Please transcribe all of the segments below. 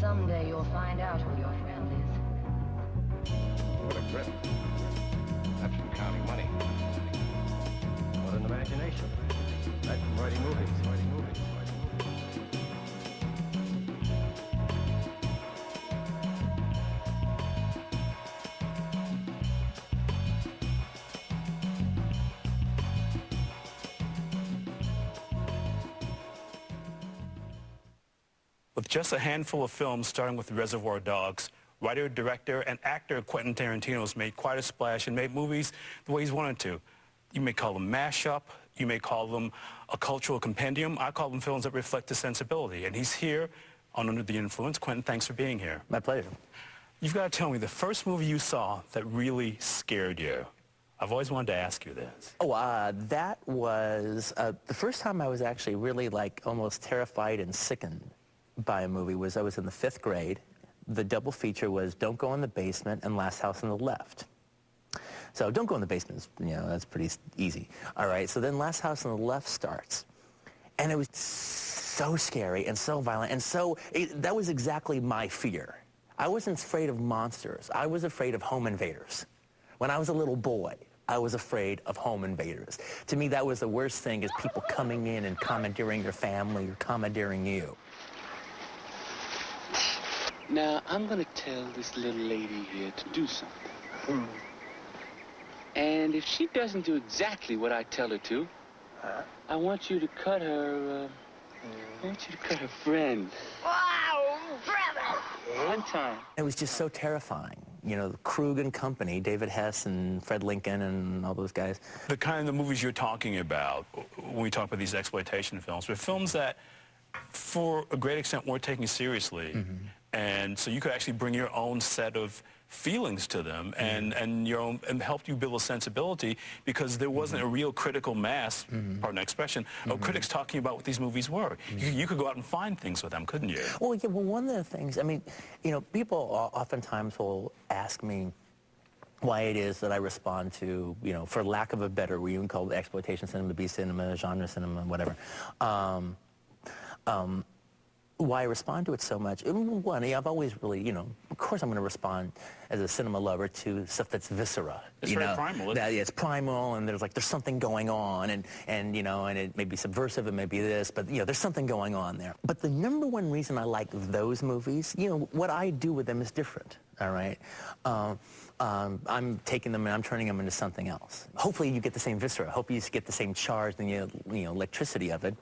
Someday you'll find out who your friend is. What a grip. That's from counting money. What an imagination. That's from writing movies. With just a handful of films, starting with Reservoir Dogs, writer, director, and actor Quentin Tarantino has made quite a splash and made movies the way he's wanted to. You may call them mashup, you may call them a cultural compendium. I call them films that reflect his sensibility. And he's here on Under the Influence. Quentin, thanks for being here. My pleasure. You've got to tell me the first movie you saw that really scared you. I've always wanted to ask you this. Oh, that was the first time I was actually really like almost terrified and sickened by a movie was I was in the 5th grade. The double feature was Don't Go in the Basement and Last House on the Left. So Don't Go in the Basement, that's pretty easy. All right, so then Last House on the Left starts. And it was so scary and so violent. And so that was exactly my fear. I wasn't afraid of monsters. I was afraid of home invaders. When I was a little boy, I was afraid of home invaders. To me, that was the worst thing, is people coming in and commandeering your family or commandeering you. Now, I'm going to tell this little lady here to do something. And if she doesn't do exactly what I tell her to, I want you to cut her, I want you to cut her friend. Wow, brother! One time. It was just so terrifying. You know, Krug and company, David Hess and Fred Lincoln and all those guys. The kind of movies you're talking about, when we talk about these exploitation films, were films that, for a great extent, weren't taken seriously. And so you could actually bring your own set of feelings to them and your own, and helped you build a sensibility, because there wasn't a real critical mass, pardon the expression, of critics talking about what these movies were. You could go out and find things with them, couldn't you? Well, yeah, well, one of the things, I mean, you know, people oftentimes will ask me why it is that I respond to, you know, for lack of a better, we even call it exploitation cinema, B cinema, genre cinema, whatever. Why I respond to it so much. One, I've always really, you know, of course I'm going to respond as a cinema lover to stuff that's viscera. It's very primal. Yeah, it's primal, and there's something going on, and you know, and it may be subversive, it may be this, but you know, there's something going on there. But the number one reason I like those movies, you know, what I do with them is different. All right. I'm taking them and I'm turning them into something else. Hopefully you get the same viscera. Hopefully you get the same charge and you know, electricity of it.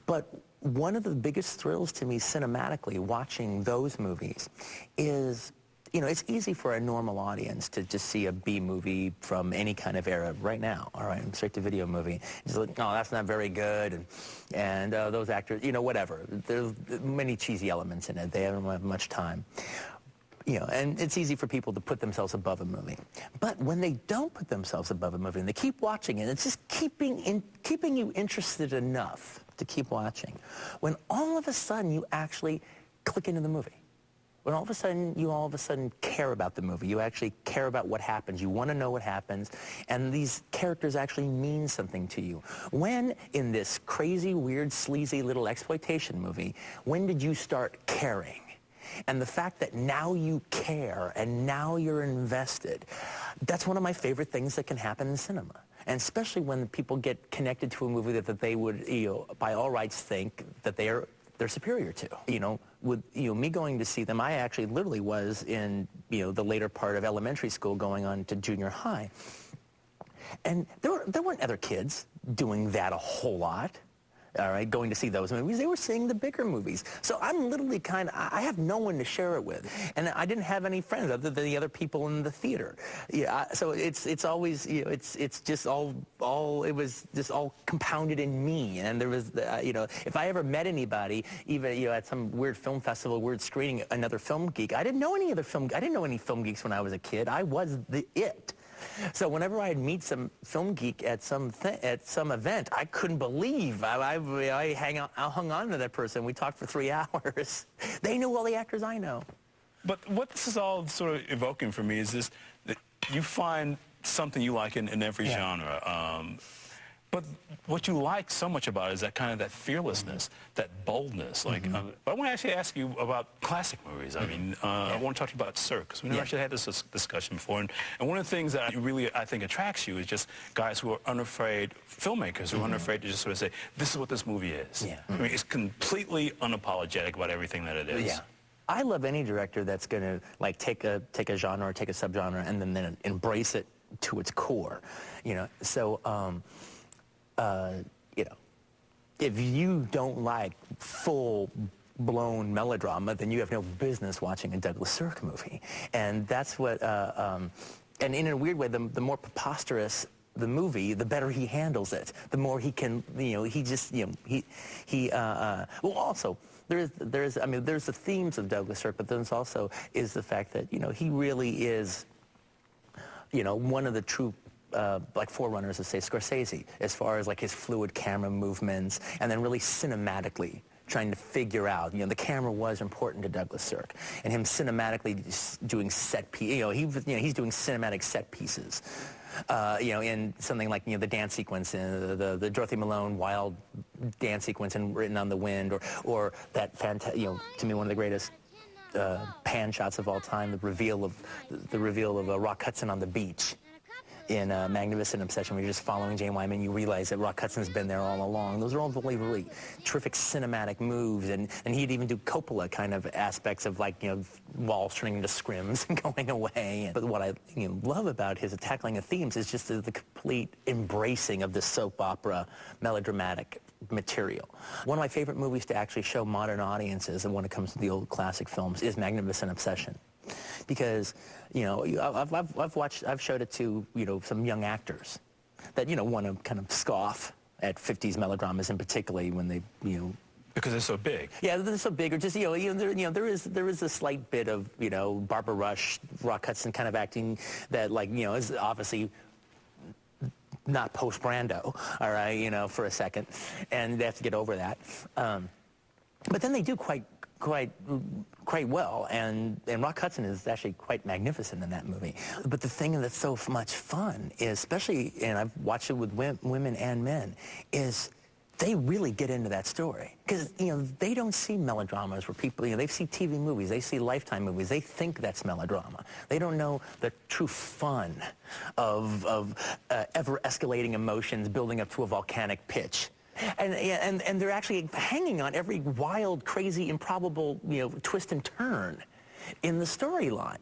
But one of the biggest thrills to me cinematically watching those movies is, you know, it's easy for a normal audience to just see a B movie from any kind of era right now, all right, straight to video movie. Just like, no, that's not very good, and those actors, you know, whatever. There's many cheesy elements in it. They don't have much time. You know, and it's easy for people to put themselves above a movie. But when they don't put themselves above a movie and they keep watching it, it's just keeping you interested enough to keep watching. When all of a sudden you actually click into the movie. When all of a sudden care about the movie. You actually care about what happens. You want to know what happens. And these characters actually mean something to you. When, in this crazy, weird, sleazy little exploitation movie, when did you start caring? And the fact that now you care and now you're invested, that's one of my favorite things that can happen in cinema. And especially when people get connected to a movie that they would, you know, by all rights think that they're superior to. You know, with me going to see them, I actually literally was in, you know, the later part of elementary school going on to junior high. And there weren't other kids doing that a whole lot. All right, going to see those movies. They were seeing the bigger movies. So I'm literally I have no one to share it with. And I didn't have any friends other than the other people in the theater. Yeah, so it's always, you know, it's just it was just all compounded in me. And there was, you know, if I ever met anybody, even, you know, at some weird film festival, weird screening, another film geek, I didn't know any film geeks when I was a kid. I was it. So whenever I'd meet some film geek at some event, I couldn't believe I hung on to that person. We talked for 3 hours. They knew all the actors I know. But what this is all sort of evoking for me is this, that you find something you like in every genre. But what you like so much about it is that kind of that fearlessness, that boldness. Like, but I want to actually ask you about classic movies. I mean, I want to talk to you about Cirque, because we never actually had this discussion before. And one of the things that really, I think, attracts you is just guys who are unafraid, filmmakers who are unafraid to just sort of say, this is what this movie is. I mean, it's completely unapologetic about everything that it is. I love any director that's going to like take a genre or take a subgenre and then embrace it to its core, you know. So, you know, if you don't like full-blown melodrama, then you have no business watching a Douglas Sirk movie. And that's what, and in a weird way, the more preposterous the movie, the better he handles it. The more he can, you know, he just, you know, well, also, there's, I mean, there's the themes of Douglas Sirk, but there's also is the fact that, you know, he really is, you know, one of the true, like, forerunners of, say, Scorsese, as far as, like, his fluid camera movements, and then really cinematically trying to figure out, you know, the camera was important to Douglas Sirk, and him cinematically doing you know, he's doing cinematic set pieces. You know, in something like, you know, the dance sequence, the Dorothy Malone wild dance sequence in Written on the Wind, or that you know, to me one of the greatest pan shots of all time, the reveal of Rock Hudson on the beach in Magnificent Obsession, where you're just following Jane Wyman, you realize that Rock Hudson's been there all along. Those are all really, really terrific cinematic moves, and he'd even do Coppola kind of aspects of, like, you know, walls turning into scrims and going away. But what I, you know, love about his tackling of themes is just the complete embracing of the soap opera melodramatic material. One of my favorite movies to actually show modern audiences, and when it comes to the old classic films, is Magnificent Obsession. Because, you know, I've showed it to, you know, some young actors that, you know, want to kind of scoff at 50s melodramas, and particularly when they, you know, because they're so big. Yeah, they're so big, or just, there is a slight bit of, you know, Barbara Rush, Rock Hudson kind of acting that, like, you know, is obviously not post-Brando, all right, you know, for a second, and they have to get over that. But then they do quite well, and Rock Hudson is actually quite magnificent in that movie. But the thing that's so much fun is, especially, and I've watched it with women and men, is they really get into that story. Because, you know, they don't see melodramas where people, you know, they see TV movies, they see Lifetime movies, they think that's melodrama. They don't know the true fun of ever-escalating emotions building up to a volcanic pitch. And they're actually hanging on every wild, crazy, improbable, you know, twist and turn in the storyline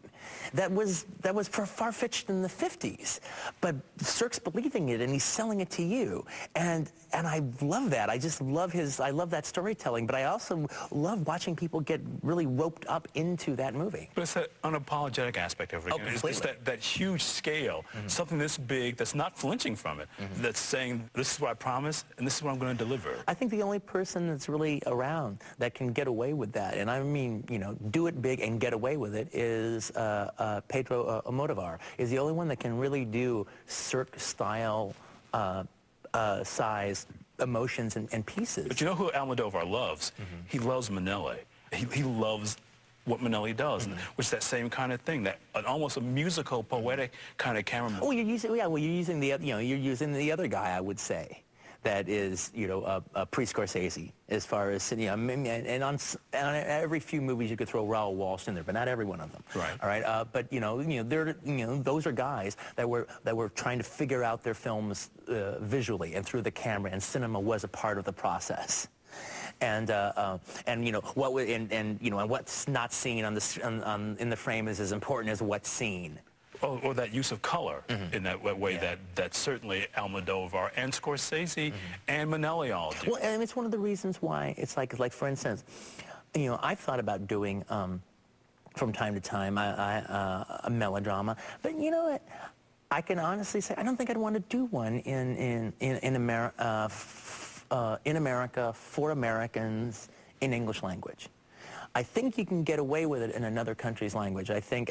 that was far-fetched in the 50s. But Sirk's believing it, and he's selling it to you. And I love that. I just love I love that storytelling, but I also love watching people get really roped up into that movie. But it's that unapologetic aspect of it. Oh, it's that huge scale, something this big that's not flinching from it, that's saying, this is what I promise, and this is what I'm going to deliver. I think the only person that's really around that can get away with that, and I mean, you know, do it big and get away with it, is Pedro Almodovar, is the only one that can really do Sirk-style size emotions and pieces. But you know who Almodovar loves? He loves Manelli. He loves what Manelli does, which is that same kind of thing, that almost a musical, poetic kind of camera movement. Oh, you're using the other guy, I would say, that is, you know, pre-Scorsese, as far as, you know, and on every few movies you could throw Raoul Walsh in there, but not every one of them. Right. All right. But those are guys that were trying to figure out their films visually and through the camera, and cinema was a part of the process. And you know and what's not seen in the frame is as important as what's seen. Or that use of color in that way that certainly Almodovar and Scorsese and Manelli all do. Well, and it's one of the reasons why it's like for instance, you know, I've thought about doing from time to time a melodrama, but you know what? I can honestly say I don't think I'd want to do one in America for Americans in English language. I think you can get away with it in another country's language. I think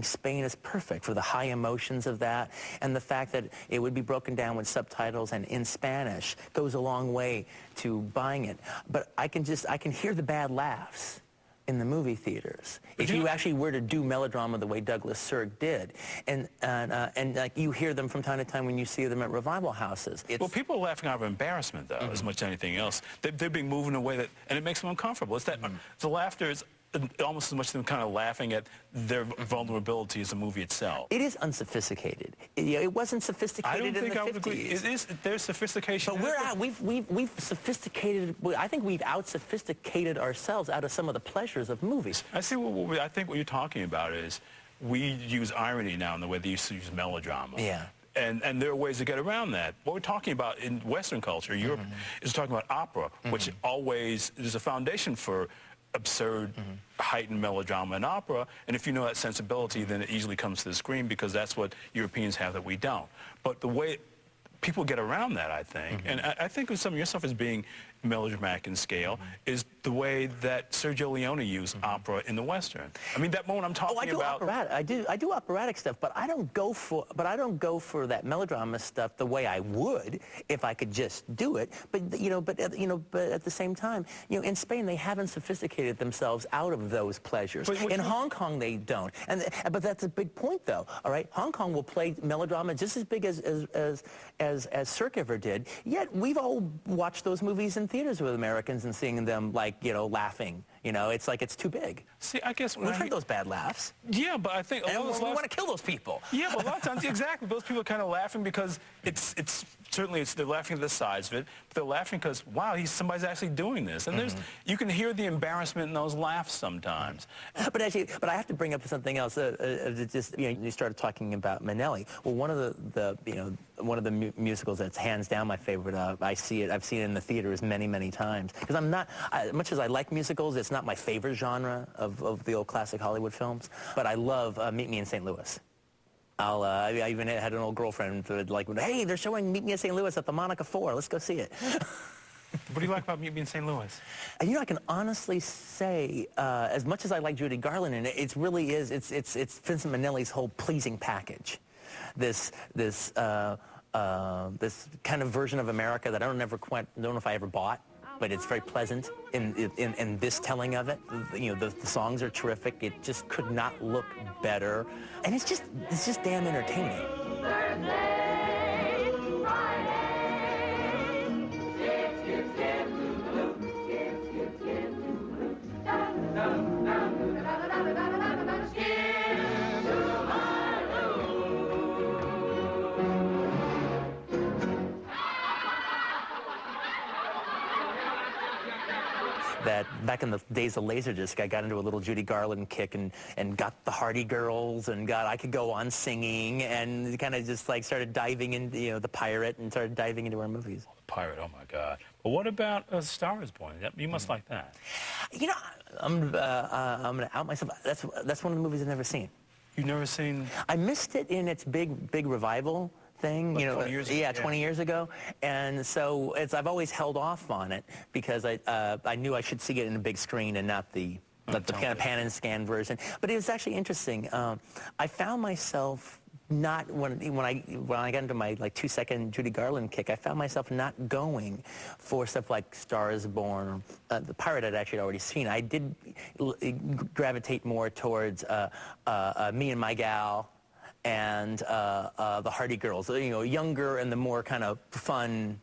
Spain is perfect for the high emotions of that, and the fact that it would be broken down with subtitles and in Spanish goes a long way to buying it. But I can hear the bad laughs in the movie theaters. But If you actually were to do melodrama the way Douglas Sirk did, and like you hear them from time to time when you see them at revival houses. Well, people are laughing out of embarrassment, though, as much as anything else. They're being moved in a way that, and it makes them uncomfortable. It's that the laughter is almost as much them kind of laughing at their vulnerability as the movie itself. It is unsophisticated. It wasn't sophisticated in the 50s. I would agree. It is. There's sophistication. But we've sophisticated. I think we've out-sophisticated ourselves out of some of the pleasures of movies. I see. I think what you're talking about is we use irony now in the way they used to use melodrama. Yeah. And there are ways to get around that. What we're talking about in Western culture, Europe, is talking about opera, which always is a foundation for absurd, heightened melodrama in opera, and if you know that sensibility, then it easily comes to the screen because that's what Europeans have that we don't. But the way people get around that, I think, and I think of some of your stuff as being melodramatic in scale, is the way that Sergio Leone used opera in the Western. I mean, that moment I'm talking about. I do operatic stuff, but I don't go for that melodrama stuff the way I would if I could just do it. But but at the same time, in Spain they haven't sophisticated themselves out of those pleasures. In Hong Kong they don't. But that's a big point, though. All right, Hong Kong will play melodrama just as big as Sirk ever did. Yet we've all watched those movies in theaters with Americans and seeing them laughing. It's like it's too big. See, I guess we've heard those bad laughs. Yeah, but I think we want to kill those people. Yeah, but a lot of times, exactly, those people are kind of laughing because they're laughing at the size of it, but they're laughing because, wow, somebody's actually doing this. And you can hear the embarrassment in those laughs sometimes. But I have to bring up something else. You started talking about Minnelli. Well, one of the musicals that's hands down my favorite. I've seen it in the theaters many times. Because I'm not, much as I like musicals, it's not my favorite genre of the old classic Hollywood films. But I love Meet Me in St. Louis. I even had an old girlfriend that hey, they're showing Meet Me in St. Louis at the Monica 4. Let's go see it. What do you like about Meet Me in St. Louis? I can honestly say, as much as I like Judy Garland in it, it's Vincent Minnelli's whole pleasing package. This kind of version of America that I don't know if I ever bought, but it's very pleasant in this telling of it. The songs are terrific. It just could not look better, and it's just damn entertaining. That back in the days of Laserdisc, I got into a little Judy Garland kick and got the Hardy Girls and I could go on singing and kind of just started diving into the Pirate and started diving into our movies. The Pirate, oh my God! But what about A Star Is Born? You must like that. I'm gonna out myself. That's one of the movies I've never seen. You've never seen? I missed it in its big revival thing, 20 years ago. 20 years ago, and so I've always held off on it because I knew I should see it in a big screen and not the kind of pan and scan version. But it was actually interesting. I found myself not when I got into my 2-second Judy Garland kick, I found myself not going for stuff like Star Is Born. The Pirate I'd actually already seen. I did gravitate more towards Me and My Gal, and the Hardy Girls, younger and the more kind of fun.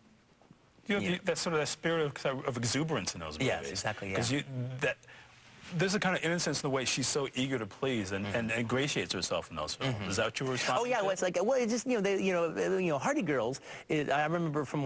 That sort of that spirit of exuberance in those movies. Yes, exactly. Because there's a kind of innocence in the way she's so eager to please and ingratiates herself in those films. Is that what you were responding to? Oh yeah, well, it's just Hardy Girls. I remember from